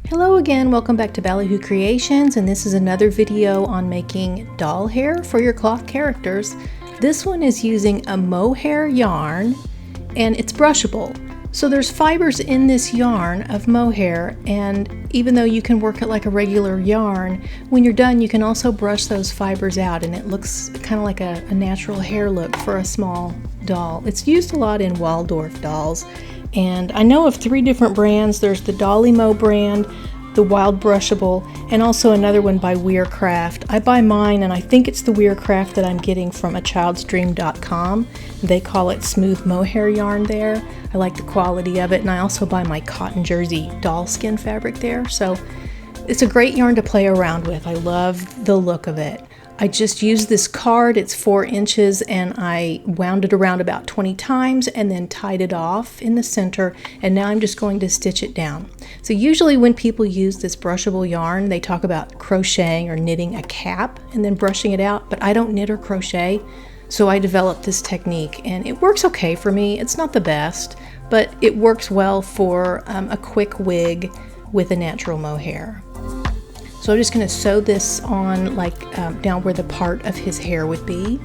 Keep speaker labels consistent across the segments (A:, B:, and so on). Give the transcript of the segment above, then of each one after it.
A: Hello again, welcome back to Ballyhoo Creations, and this is another video on making doll hair for your cloth characters. This one is using a mohair yarn and it's brushable. So there's fibers in this yarn of mohair, and even though you can work it like a regular yarn, when you're done you can also brush those fibers out and it looks kind of like a natural hair look for a small doll. It's used a lot in Waldorf dolls. And I know of 3 different brands. There's the Dolly Mo brand, the Wild Brushable, and also another one by Weircraft. I buy mine, and I think it's the Weircraft that I'm getting from achildsdream.com. They call it smooth mohair yarn there. I like the quality of it, and I also buy my cotton jersey doll skin fabric there. So it's a great yarn to play around with. I love the look of it. I just used this card, it's 4 inches, and I wound it around about 20 times and then tied it off in the center, and now I'm just going to stitch it down. So usually when people use this brushable yarn, they talk about crocheting or knitting a cap and then brushing it out, but I don't knit or crochet, so I developed this technique, and it works okay for me. It's not the best, but it works well for a quick wig with a natural mohair. So I'm just going to sew this on like down where the part of his hair would be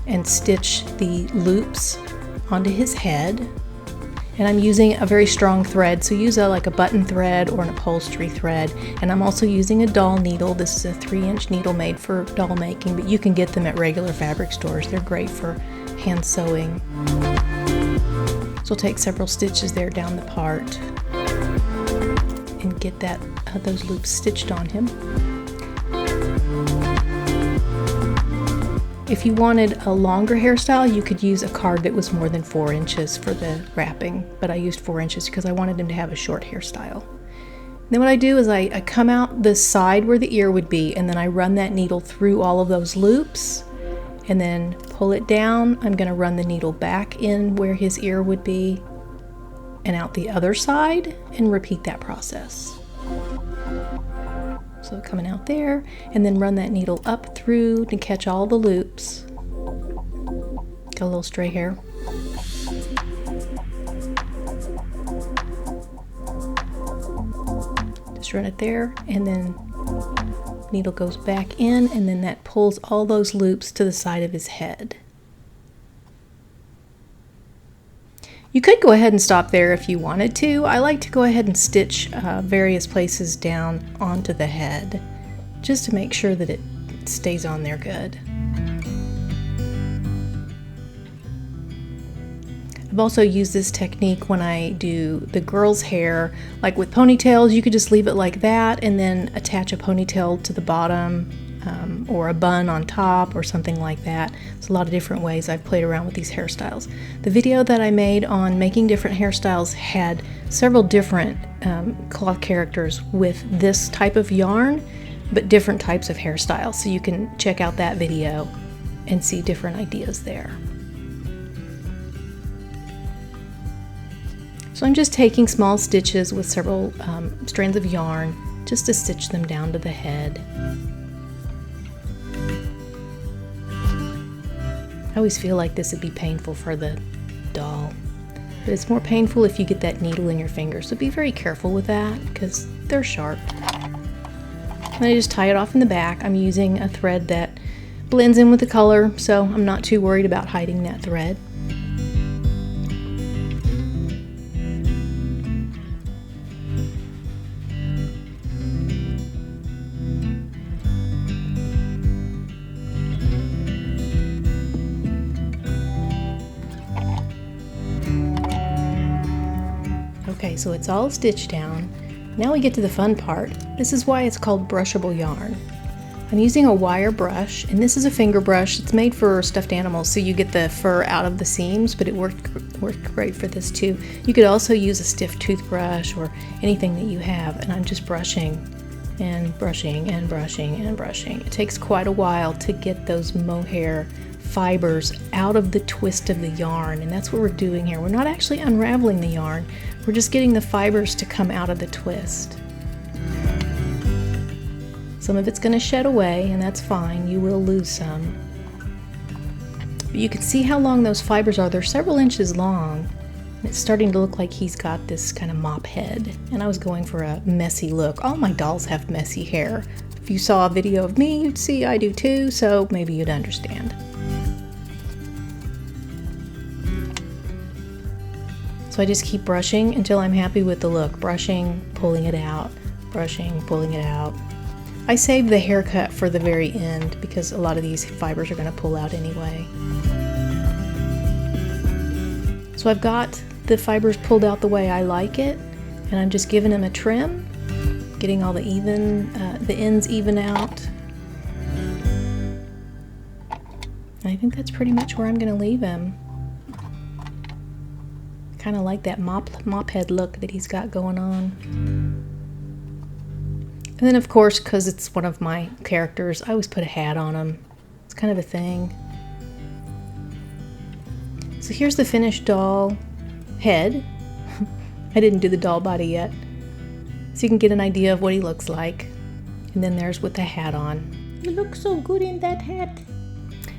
A: and stitch the loops onto his head. And I'm using a very strong thread, so use like a button thread or an upholstery thread. And I'm also using a doll needle. This is a 3-inch needle made for doll making, but you can get them at regular fabric stores. They're great for hand sewing. So I'll take several stitches there down the part and get those loops stitched on him. If you wanted a longer hairstyle, you could use a card that was more than 4 inches for the wrapping, but I used 4 inches because I wanted him to have a short hairstyle. Then what I do is I come out the side where the ear would be, and then I run that needle through all of those loops and then pull it down. I'm going to run the needle back in where his ear would be and out the other side and repeat that process. So coming out there, and then run that needle up through to catch all the loops. Got a little stray hair. Just run it there, and then needle goes back in, and then that pulls all those loops to the side of his head. You could go ahead and stop there if you wanted to. I like to go ahead and stitch various places down onto the head just to make sure that it stays on there good. I've also used this technique when I do the girls' hair. Like with ponytails, you could just leave it like that and then attach a ponytail to the bottom or a bun on top or something like that. There's a lot of different ways I've played around with these hairstyles. The video that I made on making different hairstyles had several different cloth characters with this type of yarn, but different types of hairstyles. So you can check out that video and see different ideas there. So I'm just taking small stitches with several strands of yarn just to stitch them down to the head. I always feel like this would be painful for the doll, but it's more painful if you get that needle in your finger, so be very careful with that because they're sharp. And I just tie it off in the back. I'm using a thread that blends in with the color, so I'm not too worried about hiding that thread. Okay, so it's all stitched down. Now we get to the fun part. This is why it's called brushable yarn. I'm using a wire brush, and this is a finger brush. It's made for stuffed animals, so you get the fur out of the seams, but it worked great for this too. You could also use a stiff toothbrush or anything that you have, and I'm just brushing and brushing and brushing and brushing. It takes quite a while to get those mohair fibers out of the twist of the yarn, and that's what we're doing here. We're not actually unraveling the yarn, we're just getting the fibers to come out of the twist. Some of it's going to shed away, and that's fine. You will lose some. But you can see how long those fibers are. They're several inches long. It's starting to look like he's got this kind of mop head, and I was going for a messy look. All my dolls have messy hair. If you saw a video of me, you'd see I do too, so maybe you'd understand. So I just keep brushing until I'm happy with the look. Brushing, pulling it out, brushing, pulling it out. I saved the haircut for the very end because a lot of these fibers are going to pull out anyway. So I've got the fibers pulled out the way I like it, and I'm just giving them a trim, getting all the ends even out. And I think that's pretty much where I'm going to leave him. Kind of like that mop head look that he's got going on. And then of course, because it's one of my characters, I always put a hat on him. It's kind of a thing. So here's the finished doll head. I didn't do the doll body yet. So you can get an idea of what he looks like. And then there's with the hat on. You look so good in that hat.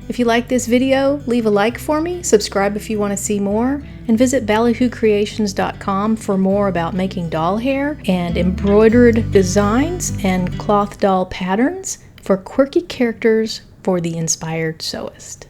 A: If you like this video, leave a like for me, subscribe if you want to see more, and visit ballyhoocreations.com for more about making doll hair and embroidered designs and cloth doll patterns for quirky characters for the inspired sewist.